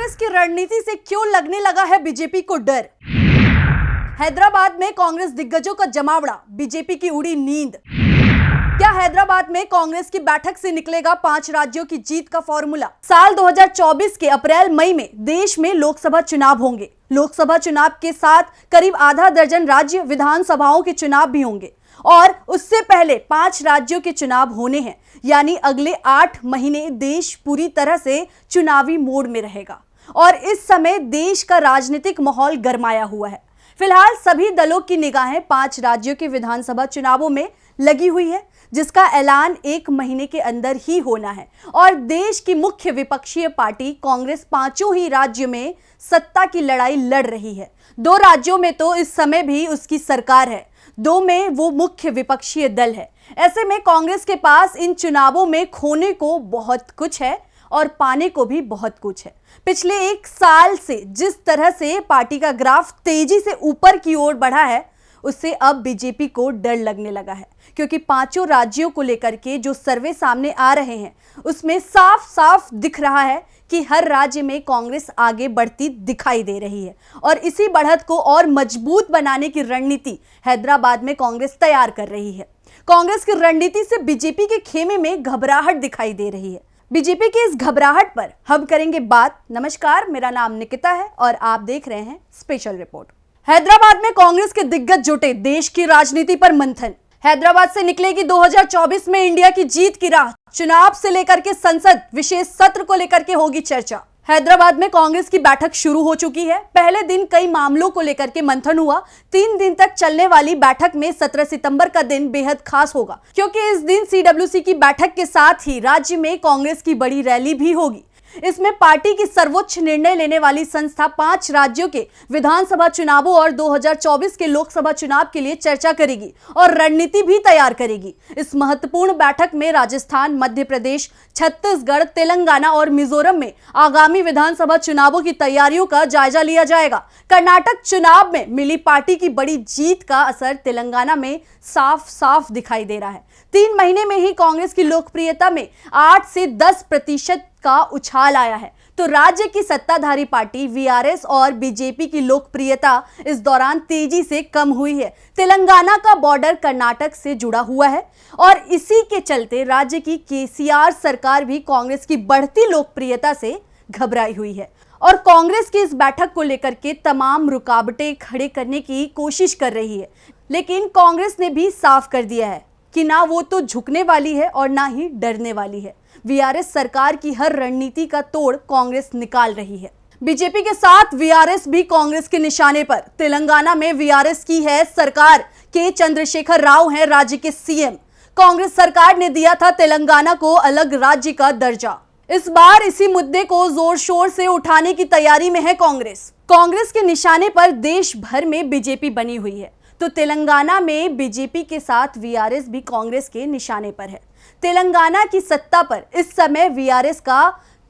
कांग्रेस की रणनीति से क्यों लगने लगा है बीजेपी को डर? हैदराबाद में कांग्रेस दिग्गजों का जमावड़ा, बीजेपी की उड़ी नींद। क्या हैदराबाद में कांग्रेस की बैठक से निकलेगा 5 राज्यों की जीत का फॉर्मूला? साल 2024 के अप्रैल मई में देश में लोकसभा चुनाव होंगे। लोकसभा चुनाव के साथ करीब आधा दर्जन राज्य विधानसभाओं के चुनाव भी होंगे और उससे पहले 5 राज्यों के चुनाव होने हैं। यानी अगले 8 महीने देश पूरी तरह से चुनावी मोड में रहेगा और इस समय देश का राजनीतिक माहौल गरमाया हुआ है। फिलहाल सभी दलों की निगाहें 5 राज्यों के विधानसभा चुनावों में लगी हुई है, जिसका ऐलान 1 महीने के अंदर ही होना है और देश की मुख्य विपक्षीय पार्टी कांग्रेस 5 ही राज्यों में सत्ता की लड़ाई लड़ रही है। 2 राज्यों में तो इस समय भी उसकी सरकार है, 2 में वो मुख्य विपक्षीय दल है। ऐसे में कांग्रेस के पास इन चुनावों में खोने को बहुत कुछ है और पाने को भी बहुत कुछ है। पिछले 1 साल से जिस तरह से पार्टी का ग्राफ तेजी से ऊपर की ओर बढ़ा है, उससे अब बीजेपी को डर लगने लगा है, क्योंकि 5 राज्यों को लेकर के जो सर्वे सामने आ रहे हैं उसमें साफ साफ दिख रहा है कि हर राज्य में कांग्रेस आगे बढ़ती दिखाई दे रही है और इसी बढ़त को और मजबूत बनाने की रणनीति हैदराबाद में कांग्रेस तैयार कर रही है। कांग्रेस की रणनीति से बीजेपी के खेमे में घबराहट दिखाई दे रही है। बीजेपी की इस घबराहट पर हम करेंगे बात। नमस्कार, मेरा नाम निकिता है और आप देख रहे हैं स्पेशल रिपोर्ट। हैदराबाद में कांग्रेस के दिग्गज जुटे देश की राजनीति पर मंथन। हैदराबाद से निकलेगी 2024 में इंडिया की जीत की राह। चुनाव से लेकर के संसद विशेष सत्र को लेकर के होगी चर्चा। हैदराबाद में कांग्रेस की बैठक शुरू हो चुकी है। पहले दिन कई मामलों को लेकर के मंथन हुआ। 3 दिन तक चलने वाली बैठक में 17 सितंबर का दिन बेहद खास होगा, क्योंकि इस दिन सीडब्ल्यूसी की बैठक के साथ ही राज्य में कांग्रेस की बड़ी रैली भी होगी। इसमें पार्टी की सर्वोच्च निर्णय लेने वाली संस्था 5 राज्यों के विधानसभा चुनावों और 2024 के लोकसभा चुनाव के लिए चर्चा करेगी और रणनीति भी तैयार करेगी। इस महत्वपूर्ण बैठक में राजस्थान, मध्य प्रदेश, छत्तीसगढ़, तेलंगाना और मिजोरम में आगामी विधानसभा चुनावों की तैयारियों का जायजा लिया जाएगा। कर्नाटक चुनाव में मिली पार्टी की बड़ी जीत का असर तेलंगाना में साफ साफ दिखाई दे रहा है। 3 महीने में ही कांग्रेस की लोकप्रियता में 8 से 10% का उछाल आया है, तो राज्य की सत्ताधारी पार्टी वीआरएस और बीजेपी की लोकप्रियता इस दौरान तेजी से कम हुई है। तेलंगाना का बॉर्डर कर्नाटक से जुड़ा हुआ है और इसी के चलते राज्य की केसीआर सरकार भी कांग्रेस की बढ़ती लोकप्रियता से घबराई हुई है और कांग्रेस की इस बैठक को लेकर के तमाम रुकावटें खड़े करने की कोशिश कर रही है। लेकिन कांग्रेस ने भी साफ कर दिया है कि ना वो तो झुकने वाली है और ना ही डरने वाली है। वीआरएस सरकार की हर रणनीति का तोड़ कांग्रेस निकाल रही है। बीजेपी के साथ वीआरएस भी कांग्रेस के निशाने पर। तेलंगाना में वीआरएस की है सरकार, के चंद्रशेखर राव हैं राज्य के सीएम। कांग्रेस सरकार ने दिया था तेलंगाना को अलग राज्य का दर्जा। इस बार इसी मुद्दे को जोर शोर से उठाने की तैयारी में है कांग्रेस। कांग्रेस के निशाने पर देश भर में बीजेपी बनी हुई है, तो तेलंगाना में बीजेपी के साथ वीआरएस भी कांग्रेस के निशाने पर है। तेलंगाना की सत्ता पर इस समय वीआरएस का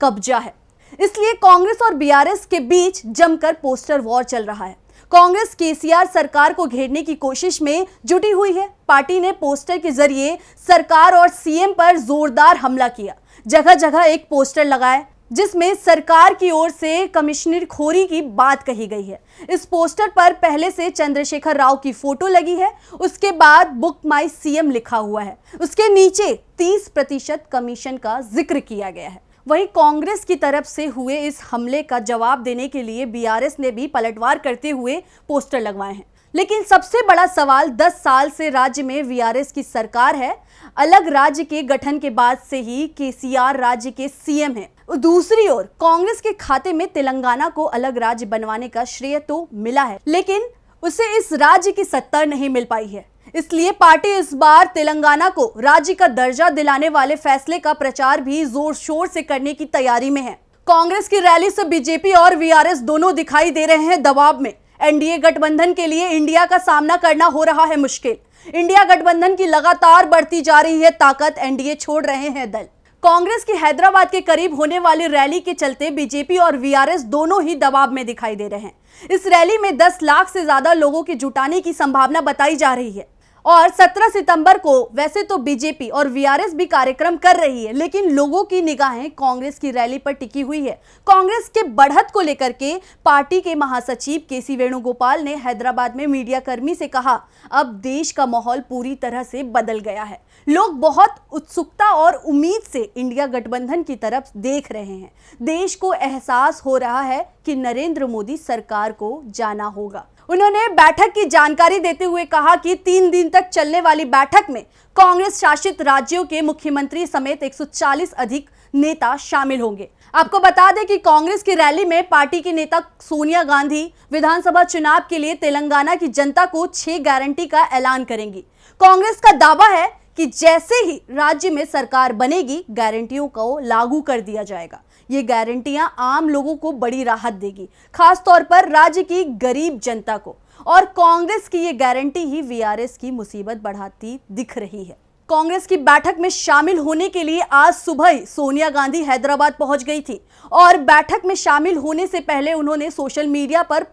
कब्जा है, इसलिए कांग्रेस और वीआरएस के बीच जमकर पोस्टर वॉर चल रहा है। कांग्रेस केसीआर सरकार को घेरने की कोशिश में जुटी हुई है। पार्टी ने पोस्टर के जरिए सरकार और सीएम पर जोरदार हमला किया। जगह जगह एक पोस्टर लगाए जिसमें सरकार की ओर से कमिश्नर खोरी की बात कही गई है। इस पोस्टर पर पहले से चंद्रशेखर राव की फोटो लगी है, उसके बाद बुक माई सीएम लिखा हुआ है, उसके नीचे 30% कमीशन का जिक्र किया गया है। वहीं कांग्रेस की तरफ से हुए इस हमले का जवाब देने के लिए बीआरएस ने भी पलटवार करते हुए पोस्टर लगवाए हैं। लेकिन सबसे बड़ा सवाल 10 साल से राज्य में वीआरएस की सरकार है। अलग राज्य के गठन के बाद से ही केसीआर राज्य के सीएम हैं। दूसरी ओर कांग्रेस के खाते में तेलंगाना को अलग राज्य बनवाने का श्रेय तो मिला है, लेकिन उसे इस राज्य की सत्ता नहीं मिल पाई है। इसलिए पार्टी इस बार तेलंगाना को राज्य का दर्जा दिलाने वाले फैसले का प्रचार भी जोर शोर से करने की तैयारी में है। कांग्रेस की रैली से बीजेपी और वीआरएस दोनों दिखाई दे रहे हैं दबाव में। एनडीए गठबंधन के लिए इंडिया का सामना करना हो रहा है मुश्किल। इंडिया गठबंधन की लगातार बढ़ती जा रही है ताकत, एनडीए छोड़ रहे हैं दल। कांग्रेस की हैदराबाद के करीब होने वाली रैली के चलते बीजेपी और वीआरएस दोनों ही दबाव में दिखाई दे रहे हैं। इस रैली में 10 लाख से ज्यादा लोगों के जुटाने की संभावना बताई जा रही है। और 17 सितंबर को वैसे तो बीजेपी और वीआरएस भी कार्यक्रम कर रही है, लेकिन लोगों की निगाहें कांग्रेस की रैली पर टिकी हुई है। कांग्रेस के बढ़त को लेकर के पार्टी के महासचिव केसी वेणुगोपाल ने हैदराबाद में मीडिया कर्मी से कहा, अब देश का माहौल पूरी तरह से बदल गया है। लोग बहुत उत्सुकता और उम्मीद से इंडिया गठबंधन की तरफ देख रहे हैं। देश को एहसास हो रहा है कि नरेंद्र मोदी सरकार को जाना होगा। उन्होंने बैठक की जानकारी देते हुए कहा कि 3 दिन तक चलने वाली बैठक में कांग्रेस शासित राज्यों के मुख्यमंत्री समेत 140 अधिक नेता शामिल होंगे। आपको बता दें कि कांग्रेस की रैली में पार्टी की नेता सोनिया गांधी विधानसभा चुनाव के लिए तेलंगाना की जनता को 6 गारंटी का ऐलान करेंगी। कांग्रेस का दावा है कि जैसे ही राज्य में सरकार बनेगी, गारंटियों को लागू कर दिया जाएगा। ये गारंटियां आम लोगों को बड़ी राहत देगी, खास तौर पर राज्य की गरीब जनता को। और कांग्रेस की ये गारंटी ही वीआरएस की मुसीबत बढ़ाती दिख रही है। कांग्रेस की बैठक में शामिल होने के लिए आज सुबह ही सोनिया गांधी हैदराबाद पहुंच गई थी और बैठक में शामिल होने से पहले उन्होंने सोशल मीडिया पर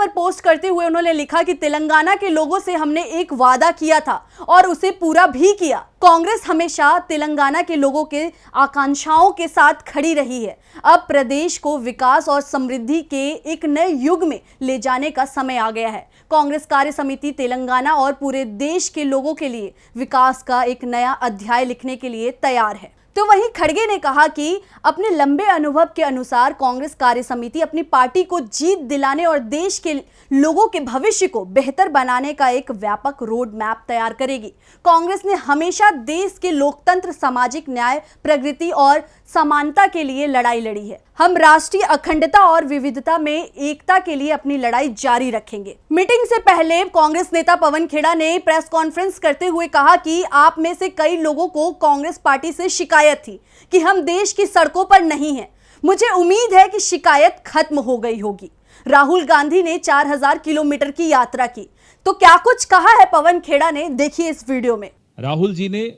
पोस्ट करते हुए उन्होंने लिखा कि तेलंगाना के लोगों से हमने एक वादा किया था और उसे पूरा भी किया। कांग्रेस हमेशा तेलंगाना के लोगों के आकांक्षाओं के साथ खड़ी रही है। अब प्रदेश को विकास और समृद्धि के एक नए युग में ले जाने का समय आ गया है। कांग्रेस कार्य समिति तेलंगाना और पूरे देश के लोगों के लिए विकास का एक नया अध्याय लिखने के लिए तैयार है। तो वहीं खड़गे ने कहा कि अपने लंबे अनुभव के अनुसार कांग्रेस कार्य समिति अपनी पार्टी को जीत दिलाने और देश के लोगों के भविष्य को बेहतर बनाने का एक व्यापक रोड मैप तैयार करेगी। कांग्रेस ने हमेशा देश के लोकतंत्र, सामाजिक न्याय, प्रगति और समानता के लिए लड़ाई लड़ी है। हम राष्ट्रीय अखंडता और विविधता में एकता के लिए अपनी लड़ाई जारी रखेंगे। मीटिंग से पहले कांग्रेस नेता पवन खेड़ा ने प्रेस कॉन्फ्रेंस करते हुए कहा कि आप में से कई लोगों को कांग्रेस पार्टी से शिकायत थी कि हम देश की सड़कों पर नहीं हैं। मुझे उम्मीद है कि शिकायत खत्म हो गई होगी। राहुल गांधी ने 4000 किलोमीटर की यात्रा की, तो क्या कुछ कहा है पवन खेड़ा ने, देखिए इस वीडियो में। राहुल जी ने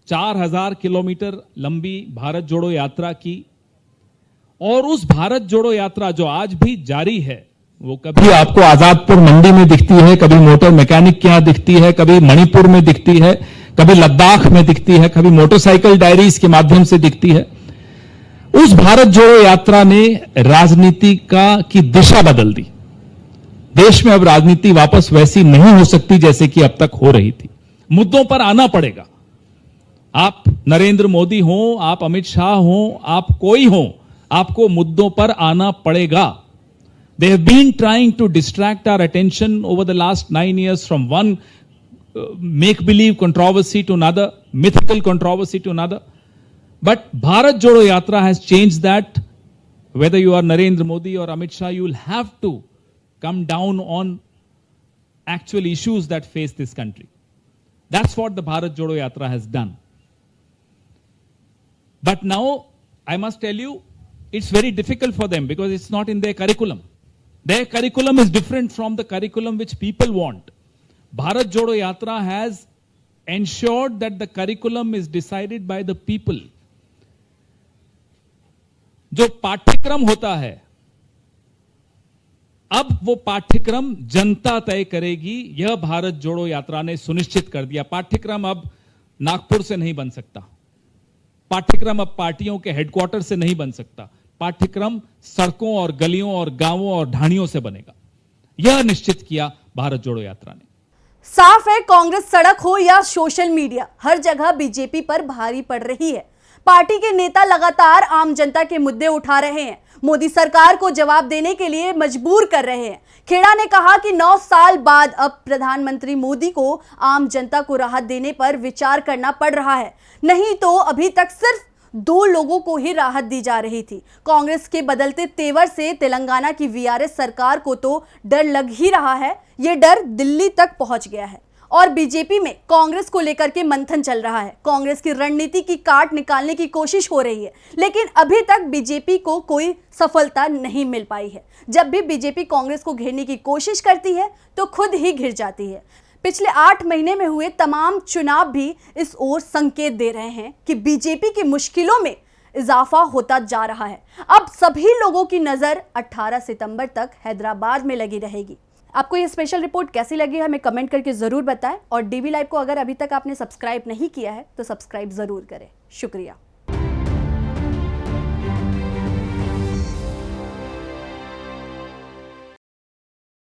4000 किलोमीटर लंबी भारत जोड़ो यात्रा की और उस भारत जोड़ो यात्रा जो आज भी जारी है, वो कभी आपको आजादपुर मंडी में दिखती है, कभी मोटर मैकेनिक के यहां दिखती है, कभी मणिपुर में दिखती है, कभी लद्दाख में दिखती है, कभी मोटरसाइकिल डायरीज के माध्यम से दिखती है। उस भारत जोड़ो यात्रा ने राजनीति की दिशा बदल दी। देश में अब राजनीति वापस वैसी नहीं हो सकती जैसे कि अब तक हो रही थी। मुद्दों पर आना पड़ेगा। आप नरेंद्र मोदी हो, आप अमित शाह हो, आप कोई हो, आपको मुद्दों पर आना पड़ेगा। They have been trying to distract our attention over the last 9 years from one make-believe controversy to another, mythical controversy to another. But Bharat Jodo Yatra has changed that. Whether you are Narendra Modi or Amit Shah, you will have to come down on actual issues that face this country. That's what the Bharat Jodo Yatra has done. But now, I must tell you, it's very difficult for them because it's not in their curriculum. Their curriculum is different from the curriculum which people want. Bharat Jodo Yatra has ensured that the curriculum is decided by the people. जो पाठ्यक्रम होता है, अब वो पाठ्यक्रम जनता तय करेगी। यह भारत जोड़ो यात्रा ने सुनिश्चित कर दिया। पाठ्यक्रम अब नागपुर से नहीं बन सकता, पाठ्यक्रम अब पार्टियों के हेडक्वार्टर से नहीं बन सकता, पाठ्यक्रम सड़कों और गलियों और गांवों और ढाणियों से बनेगा। यह निश्चित किया भारत जोड़ो यात्रा ने। साफ है, कांग्रेस सड़क हो या सोशल मीडिया, हर जगह बीजेपी पर भारी पड़ रही है। पार्टी के नेता लगातार आम जनता के मुद्दे उठा रहे हैं, मोदी सरकार को जवाब देने के लिए मजबूर कर रहे हैं। खेड़ा ने कहा कि 9 साल बाद अब प्रधानमंत्री मोदी को आम जनता को राहत देने पर विचार करना पड़ रहा है, नहीं तो अभी तक सिर्फ 2 लोगों को ही राहत दी जा रही थी। कांग्रेस के बदलते तेवर से तेलंगाना की वीआरएस सरकार को तो डर लग ही रहा है। यह डर दिल्ली तक पहुंच गया है और बीजेपी में कांग्रेस को लेकर के मंथन चल रहा है। कांग्रेस की रणनीति की काट निकालने की कोशिश हो रही है, लेकिन अभी तक बीजेपी को कोई सफलता नहीं मिल पाई है। जब भी बीजेपी कांग्रेस को घेरने की कोशिश करती है तो खुद ही घिर जाती है। पिछले 8 महीने में हुए तमाम चुनाव भी इस ओर संकेत दे रहे हैं कि बीजेपी की मुश्किलों में इजाफा होता जा रहा है। अब सभी लोगों की नजर 18 सितंबर तक हैदराबाद में लगी रहेगी। आपको ये स्पेशल रिपोर्ट कैसी लगी हमें कमेंट करके जरूर बताएं और डीवी लाइव को अगर अभी तक आपने सब्सक्राइब नहीं किया है तो सब्सक्राइब जरूर करें। शुक्रिया।